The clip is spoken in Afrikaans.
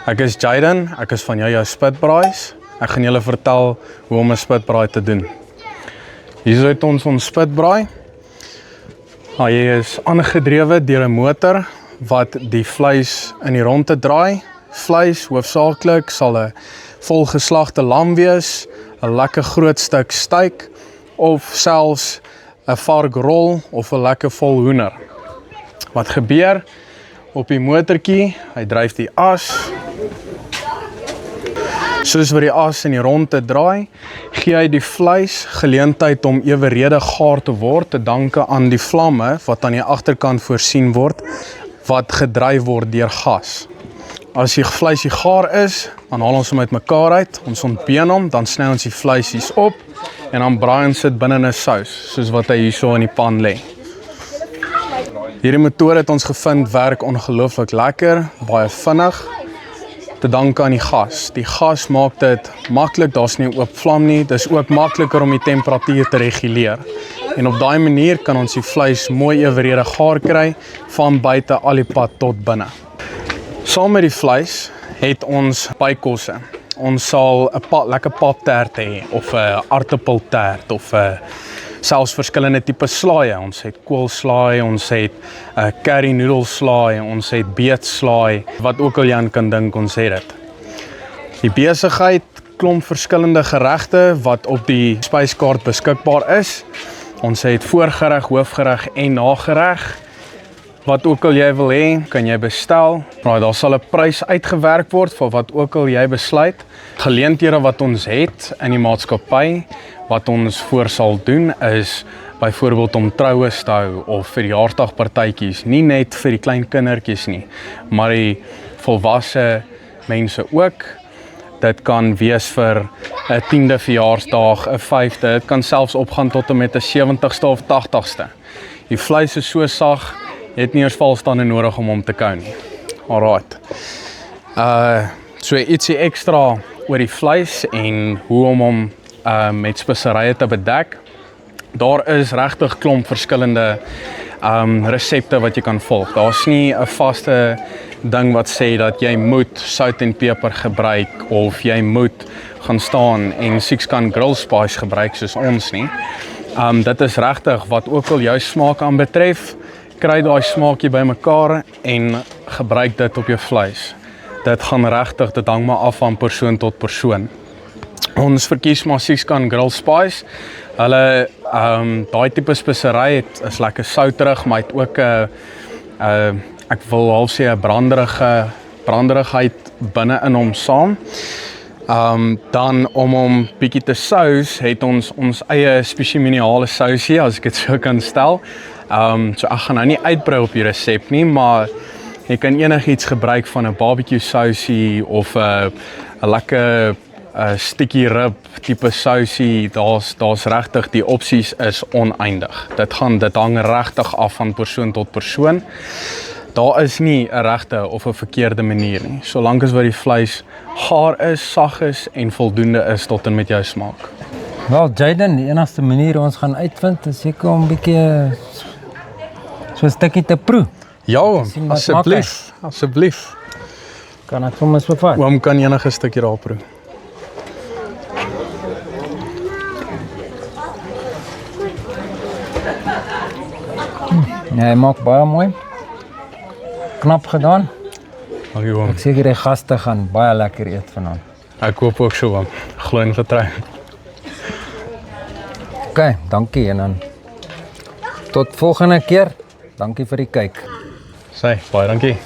Ek is Jaden, ek is van jou Spitbraais. Ek gaan julle vertel hoe om 'n spitbraai te doen. Hier het ons spitbraai. Hy is aangedrewe deur 'n motor wat die vleis in die rondte draai. Vleis hoofsaaklik sal 'n volgeslagte lam wees, 'n lekker groot stuk steak of selfs 'n varkrol of 'n lekker vol hoender. Wat gebeur op die motortjie? Hy dryf die as. Soos wat die as in die rondte draai, gee hy die vleis geleentheid om eweredig gaar te word, te danke aan die vlamme wat aan die agterkant voorsien word, wat gedryf word deur gas. As die vleisie gaar is, dan haal ons hom uitmekaar uit, ons ontbeen hom, dan sny ons die vleisies op en dan braai ons dit binne 'n sous, soos wat hy hierso in die pan lê. Hierdie metode het ons gevind werk ongelooflik lekker, baie vinnig, te danke aan die gas. Die gas maak dit maklik, daar's nie oop vlam nie, dis ook makliker om die temperatuur te reguleer. En op daai manier kan ons die vleis mooi eweredig gaar kry, van buite al die pad tot binne. Saam met die vleis het ons bykosse. Ons sal 'n lekker paptert hê, of 'n aartappeltert, of selfs verskillende tipe slaaie. Ons het koolslaai, ons het curry noedelslaai, ons het beetslaai, wat ook al jy aan kan dink, ons het dit. Die besigheid, klomp verskillende geregte wat op die spyskaart beskikbaar is. Ons het voorgereg, hoofgereg en nagereg. Wat ook al jy wil hê, kan jy bestel. Daar sal 'n prys uitgewerk word vir wat ook al jy besluit. Geleenthede wat ons het in die maatskappy, wat ons voor sal doen, is byvoorbeeld om troues te hou of verjaarsdagpartytjies, nie net vir die klein kindertjies nie, maar die volwasse mense ook. Dit kan wees vir 'n 10de verjaarsdag, 'n 5de, dit kan selfs opgaan tot en met 'n 70ste of 80ste. Die vleis is so sag, jy het nie eers valstande nodig om hom te kou nie. Alright. So ietsie ekstra oor die vleis en hoe om hom met speserye te bedek. Daar is regtig klomp verskillende resepte wat jy kan volg. Daar's nie 'n vaste ding wat sê dat jy moet sout en peper gebruik of jy moet gaan staan en 6-kan grill spice gebruik soos ons nie. Dit is regtig wat ook al jou smaak aan betref, kry daai smaakie bymekaar en gebruik dit op jou vleis. Dit gaan regtig, dit hang maar af van persoon tot persoon. Ons verkies maar 6-kan grill spice. Hulle daai tipe spesery is lekker souterig, maar het ook 'n ek wil half sê 'n branderigheid binne in hom saam. Dan om hom bietjie te sous, het ons eie spesiale sousie, as ek dit so kan stel. So ek gaan nou nie uitbrei op die resep nie, maar jy kan enigiets gebruik van 'n barbecue sousie of 'n lekker sticky rib tipe sousie. Daar's regtig, die opsies is oneindig. Dit hang regtig af van persoon tot persoon. Daar is nie 'n regte of 'n verkeerde manier nie, solank as wat die vleis gaar is, sag is en voldoende is tot en met jou smaak. Wel, Jaden, die enigste manier ons gaan uitvind is seker om 'n bietjie so 'n stukkie te proe. Ja, asseblief. Kan ek sommer so vat? Oom kan enige stukkie daar proe. Ja, hy maak baie mooi. Knap gedaan. Dankie oom. Ek seker die gaste gaan baie lekker eet vanaand. Ek hoop ook so oom. Glo en vertrou. OK, dankie en dan tot volgende keer. Dankie vir die kyk. Baie dankie.